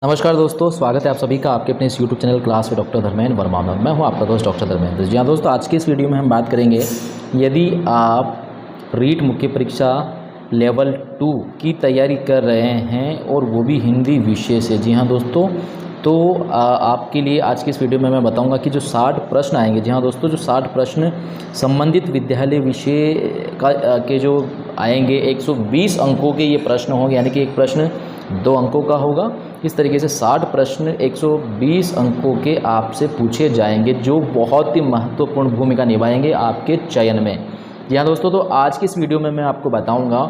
नमस्कार दोस्तों, स्वागत है आप सभी का आपके अपने इस YouTube channel class with doctor Dharmendra Verma में। मैं हूं आपका दोस्त डॉक्टर धर्मेंद्र। जी हाँ दोस्तों, आज के इस वीडियो में हम बात करेंगे यदि आप रीट मुख्य परीक्षा लेवल 2 की तैयारी कर रहे हैं और वो भी हिंदी विषय से। जी हाँ दोस्तों, तो आपके लिए आज की इस वीडियो में मैं बताऊंगा कि जो 60 प्रश्न आएंगे। जी हाँ दोस्तों, जो 60 प्रश्न संबंधित विद्यालय विषय के जो आएंगे 120 अंकों के ये प्रश्न होंगे, यानी कि एक प्रश्न 2 अंकों का होगा। इस तरीके से 60 प्रश्न 120 अंकों के आपसे पूछे जाएंगे, जो बहुत ही महत्वपूर्ण भूमिका निभाएंगे आपके चयन में। जी हाँ दोस्तों, तो आज की इस वीडियो में मैं आपको बताऊंगा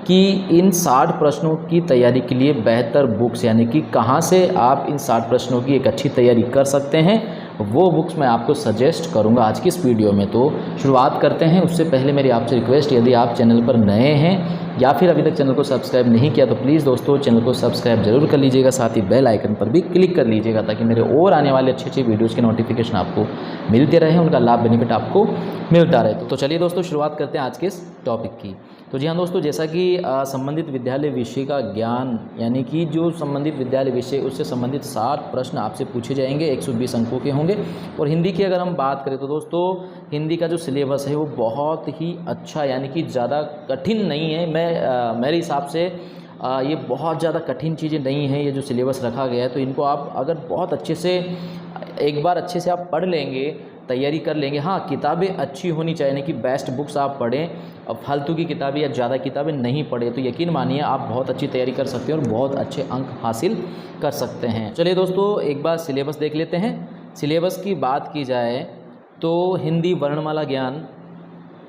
कि इन 60 प्रश्नों की तैयारी के लिए बेहतर बुक्स, यानी कि कहाँ से आप इन 60 प्रश्नों की एक अच्छी तैयारी कर सकते हैं, वो बुक्स मैं आपको सजेस्ट करूंगा आज की इस वीडियो में। तो शुरुआत करते हैं। उससे पहले मेरी आपसे रिक्वेस्ट, यदि आप चैनल पर नए हैं या फिर अभी तक चैनल को सब्सक्राइब नहीं किया तो प्लीज़ दोस्तों चैनल को सब्सक्राइब जरूर कर लीजिएगा, साथ ही बेल आइकन पर भी क्लिक कर लीजिएगा ताकि मेरे और आने वाले अच्छे वीडियोज़ के नोटिफिकेशन आपको मिलते रहे, उनका लाभ बेनिफिट आपको मिलता रहे। तो चलिए दोस्तों, शुरुआत करते हैं आज के इस टॉपिक की। तो जी हाँ दोस्तों, जैसा कि संबंधित विद्यालय विषय का ज्ञान, यानी कि जो संबंधित विद्यालय विषय उससे संबंधित 60 प्रश्न आपसे पूछे जाएंगे, 120 अंकों के होंगे। और हिंदी की अगर हम बात करें तो दोस्तों, हिंदी का जो सिलेबस है वो बहुत ही अच्छा, यानी कि ज़्यादा कठिन नहीं है। मेरे हिसाब से ये बहुत ज़्यादा कठिन चीज़ें नहीं हैं। ये जो सिलेबस रखा गया है, तो इनको आप अगर बहुत अच्छे से एक बार अच्छे से आप पढ़ लेंगे, तैयारी कर लेंगे। हाँ, किताबें अच्छी होनी चाहिए, यानी कि बेस्ट बुक्स आप पढ़ें। अब फालतू की किताबें या ज़्यादा किताबें नहीं पढ़े तो यकीन मानिए आप बहुत अच्छी तैयारी कर सकते हैं और बहुत अच्छे अंक हासिल कर सकते हैं। चलिए दोस्तों, एक बार सिलेबस देख लेते हैं। सिलेबस की बात की जाए तो हिंदी वर्णमाला ज्ञान,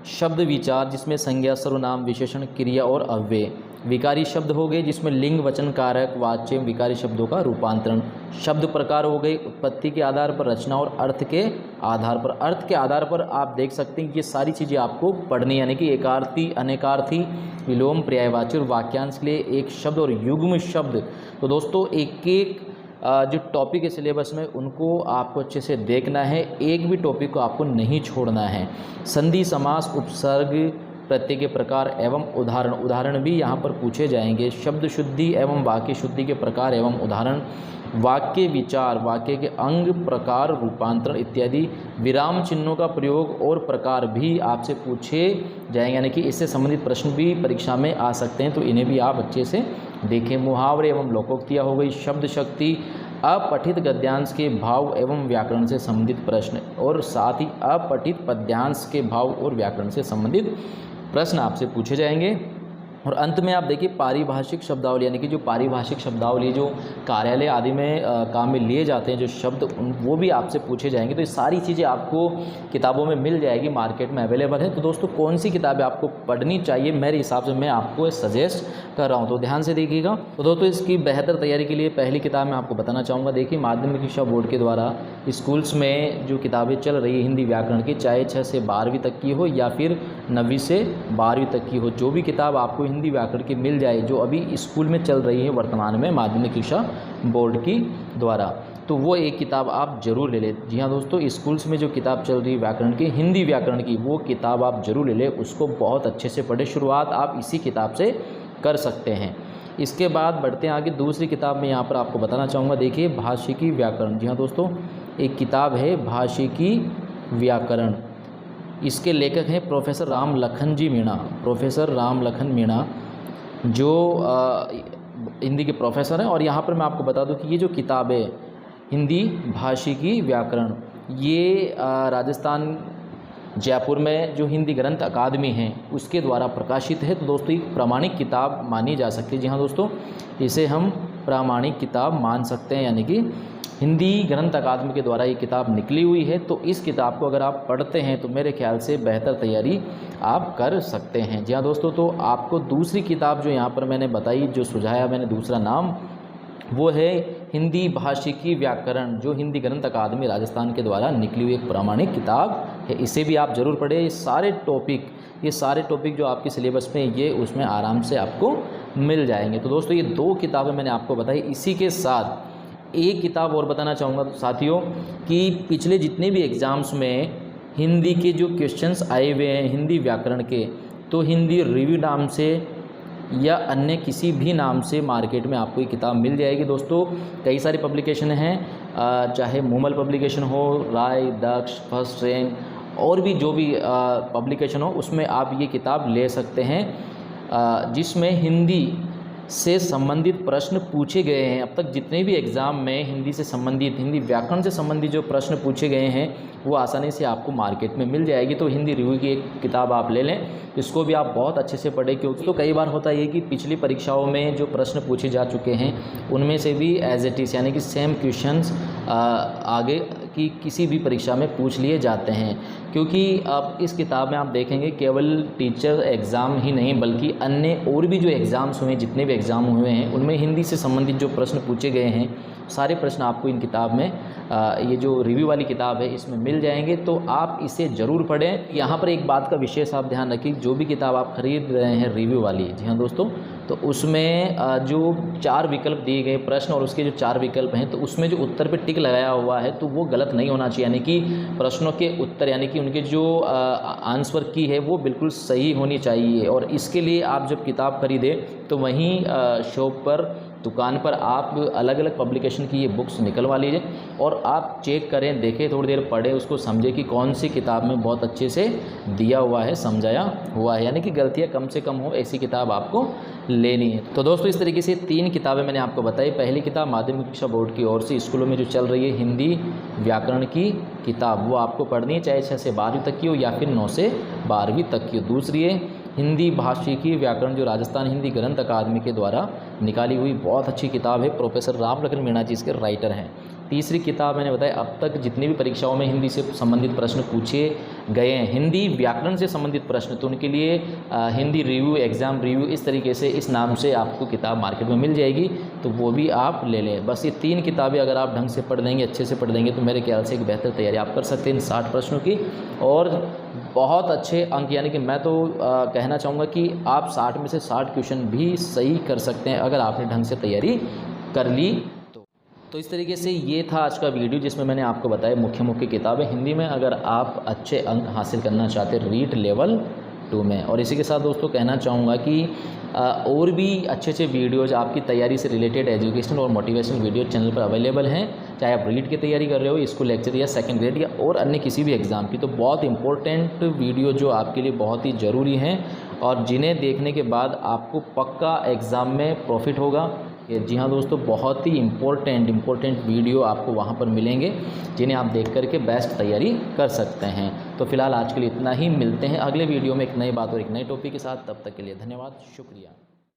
शब्द विचार जिसमें संज्ञा, सर्वनाम, विशेषण, क्रिया और अव्यय, विकारी शब्द हो गए जिसमें लिंग, वचन, कारक, वाच्य, विकारी शब्दों का रूपांतरण, शब्द प्रकार हो गए उत्पत्ति के आधार पर, रचना और अर्थ के आधार पर। अर्थ के आधार पर आप देख सकते हैं कि ये सारी चीज़ें आपको पढ़नी, यानी कि एकार्थी, अनेकार्थी, विलोम, पर्यायवाची और वाक्यांश के लिए एक शब्द और युग्म शब्द। तो दोस्तों एक एक जो टॉपिक है सिलेबस में, उनको आपको अच्छे से देखना है, एक भी टॉपिक को आपको नहीं छोड़ना है। संधि, समास, उपसर्ग, प्रत्यय के प्रकार एवं उदाहरण भी यहाँ पर पूछे जाएंगे। शब्द शुद्धि एवं वाक्य शुद्धि के प्रकार एवं उदाहरण, वाक्य विचार, वाक्य के अंग, प्रकार, रूपांतरण इत्यादि, विराम चिन्हों का प्रयोग और प्रकार भी आपसे पूछे जाएंगे, यानी कि इससे संबंधित प्रश्न भी परीक्षा में आ सकते हैं, तो इन्हें भी आप अच्छे से देखें। मुहावरे एवं लोकोक्तियाँ हो गई, शब्द शक्ति, अपठित गद्यांश के भाव एवं व्याकरण से संबंधित प्रश्न, और साथ ही अपठित पद्यांश के भाव और व्याकरण से संबंधित प्रश्न आपसे पूछे जाएंगे। और अंत में आप देखिए पारिभाषिक शब्दावली, यानी कि जो पारिभाषिक शब्दावली जो कार्यालय आदि में काम में लिए जाते हैं जो शब्द, वो भी आपसे पूछे जाएंगे। तो ये सारी चीज़ें आपको किताबों में मिल जाएगी, मार्केट में अवेलेबल है। तो दोस्तों कौन सी किताबें आपको पढ़नी चाहिए, मेरे हिसाब से मैं आपको सजेस्ट कर रहा हूँ, तो ध्यान से देखिएगा। तो दोस्तों इसकी बेहतर तैयारी के लिए पहली किताब मैं आपको बताना चाहूँगा। देखिए, माध्यमिक शिक्षा बोर्ड के द्वारा स्कूल्स में जो किताबें चल रही है हिंदी व्याकरण की, चाहे 6 से 12वीं तक की हो या फिर 9वीं से 12वीं तक की हो, जो भी किताब आपको हिंदी व्याकरण की मिल जाए जो अभी स्कूल में चल रही है वर्तमान में माध्यमिक शिक्षा बोर्ड की द्वारा, तो वो एक किताब आप जरूर ले लें। जी हाँ दोस्तों, स्कूल्स में जो किताब चल रही है व्याकरण की, हिंदी व्याकरण की, वो किताब आप जरूर ले लें, उसको बहुत अच्छे से पढ़ें। शुरुआत आप इसी किताब से कर सकते हैं। इसके बाद बढ़ते हैं आगे। दूसरी किताब में यहाँ पर आपको बताना चाहूँगा, देखिए भाषिकी व्याकरण। जी हाँ दोस्तों, एक किताब है भाषिकी व्याकरण, इसके लेखक हैं प्रोफेसर राम लखन जी मीणा। प्रोफेसर राम लखन मीणा जो हिंदी के प्रोफेसर हैं। और यहाँ पर मैं आपको बता दूं कि ये जो किताब है हिंदी भाषिकी व्याकरण, ये राजस्थान जयपुर में जो हिंदी ग्रंथ अकादमी है उसके द्वारा प्रकाशित है। तो दोस्तों एक प्रामाणिक किताब मानी जा सकती है। जी हाँ दोस्तों, इसे हम प्रामाणिक किताब मान सकते हैं, यानी कि हिंदी ग्रंथ अकादमी के द्वारा ये किताब निकली हुई है। तो इस किताब को अगर आप पढ़ते हैं तो मेरे ख्याल से बेहतर तैयारी आप कर सकते हैं। जी हाँ दोस्तों, तो आपको दूसरी किताब जो यहाँ पर मैंने बताई, जो सुझाया मैंने दूसरा नाम, वो है हिंदी भाषिकी व्याकरण, जो हिंदी ग्रंथ अकादमी राजस्थान के द्वारा निकली हुई एक प्रामाणिक किताब है। इसे भी आप ज़रूर पढ़ें। ये सारे टॉपिक जो आपके सिलेबस में ये उसमें आराम से आपको मिल जाएंगे। तो दोस्तों ये 2 किताबें मैंने आपको बताई। इसी के साथ एक किताब और बताना चाहूँगा साथियों कि पिछले जितने भी एग्ज़ाम्स में हिंदी के जो क्वेश्चंस आए हुए हैं हिंदी व्याकरण के, तो हिंदी रिव्यू नाम से या अन्य किसी भी नाम से मार्केट में आपको ये किताब मिल जाएगी। दोस्तों कई सारी पब्लिकेशन हैं, चाहे मूमल पब्लिकेशन हो, राय, दक्ष, फर्स्ट रैंक और भी जो भी पब्लिकेशन हो, उसमें आप ये किताब ले सकते हैं, जिसमें हिंदी से संबंधित प्रश्न पूछे गए हैं। अब तक जितने भी एग्ज़ाम में हिंदी से संबंधित, हिंदी व्याकरण से संबंधित जो प्रश्न पूछे गए हैं वो आसानी से आपको मार्केट में मिल जाएगी। तो हिंदी रिव्यू की एक किताब आप ले लें, इसको भी आप बहुत अच्छे से पढ़ें, क्योंकि तो कई बार होता है कि पिछली परीक्षाओं में जो प्रश्न पूछे जा चुके हैं उनमें से भी एज इट इज़ यानी कि सेम क्वेश्चंस आगे की किसी भी परीक्षा में पूछ लिए जाते हैं। क्योंकि अब इस किताब में आप देखेंगे केवल टीचर एग्ज़ाम ही नहीं बल्कि अन्य और भी जो एग्ज़ाम्स हुए, जितने भी एग्ज़ाम हुए हैं उनमें हिंदी से संबंधित जो प्रश्न पूछे गए हैं सारे प्रश्न आपको इन किताब में, ये जो रिव्यू वाली किताब है इसमें मिल जाएंगे। तो आप इसे ज़रूर पढ़ें। यहाँ पर एक बात का विशेष आप ध्यान रखिए, जो भी किताब आप खरीद रहे हैं रिव्यू वाली, जी हाँ दोस्तों, तो उसमें जो 4 विकल्प दिए गए प्रश्न और उसके जो 4 विकल्प हैं, तो उसमें जो उत्तर पे टिक लगाया हुआ है तो वो गलत नहीं होना चाहिए, यानी कि प्रश्नों के उत्तर यानी कि उनके जो आंसर की है वो बिल्कुल सही होनी चाहिए। और इसके लिए आप जब किताब खरीदें तो वहीं शॉप पर, दुकान पर आप अलग अलग पब्लिकेशन की ये बुक्स निकलवा लीजिए और आप चेक करें, देखें, थोड़ी देर पढ़ें, उसको समझें कि कौन सी किताब में बहुत अच्छे से दिया हुआ है, समझाया हुआ है, यानी कि गलतियाँ कम से कम हो, ऐसी किताब आपको लेनी है। तो दोस्तों इस तरीके से 3 किताबें मैंने आपको बताई। पहली किताब माध्यमिक शिक्षा बोर्ड की ओर से स्कूलों में जो चल रही है हिंदी व्याकरण की किताब, वो आपको पढ़नी है, चाहे 6 से 12वीं तक की हो या फिर 9 से 12वीं तक की हो। दूसरी है हिंदी भाषिकी व्याकरण, जो राजस्थान हिंदी ग्रंथ अकादमी के द्वारा निकाली हुई बहुत अच्छी किताब है, प्रोफेसर राम लखन मीणा जी इसके राइटर हैं। तीसरी किताब मैंने बताया, अब तक जितनी भी परीक्षाओं में हिंदी से संबंधित प्रश्न पूछे गए हैं, हिंदी व्याकरण से संबंधित प्रश्न, तो उनके लिए हिंदी रिव्यू, एग्ज़ाम रिव्यू, इस तरीके से इस नाम से आपको किताब मार्केट में मिल जाएगी, तो वो भी आप ले लें। बस ये 3 किताबें अगर आप ढंग से पढ़ देंगे, अच्छे से पढ़ देंगे, तो मेरे ख्याल से एक बेहतर तैयारी आप कर सकते हैं इन 60 प्रश्नों की और बहुत अच्छे अंक, यानी कि मैं तो कहना चाहूँगा कि आप 60 में से 60 क्वेश्चन भी सही कर सकते हैं अगर आपने ढंग से तैयारी कर ली तो इस तरीके से ये था आज का वीडियो, जिसमें मैंने आपको बताया मुख्य किताबें हिंदी में अगर आप अच्छे अंक हासिल करना चाहते हैं रीट लेवल 2 में। और इसी के साथ दोस्तों कहना चाहूँगा कि और भी अच्छे वीडियोज़ आपकी तैयारी से रिलेटेड एजुकेशनल और मोटिवेशनल वीडियो चैनल पर अवेलेबल हैं, चाहे आप रीट की तैयारी कर रहे हो, स्कूल लेक्चर या सेकंड ग्रेड या और अन्य किसी भी एग्ज़ाम की। तो बहुत इंपॉर्टेंट वीडियो जो आपके लिए बहुत ही ज़रूरी हैं और जिन्हें देखने के बाद आपको पक्का एग्ज़ाम में प्रॉफिट होगा। जी हाँ दोस्तों, बहुत ही इम्पोर्टेंट वीडियो आपको वहाँ पर मिलेंगे, जिन्हें आप देख करके बेस्ट तैयारी कर सकते हैं। तो फिलहाल आज के लिए इतना ही, मिलते हैं अगले वीडियो में एक नई बात और एक नए टॉपिक के साथ। तब तक के लिए धन्यवाद, शुक्रिया।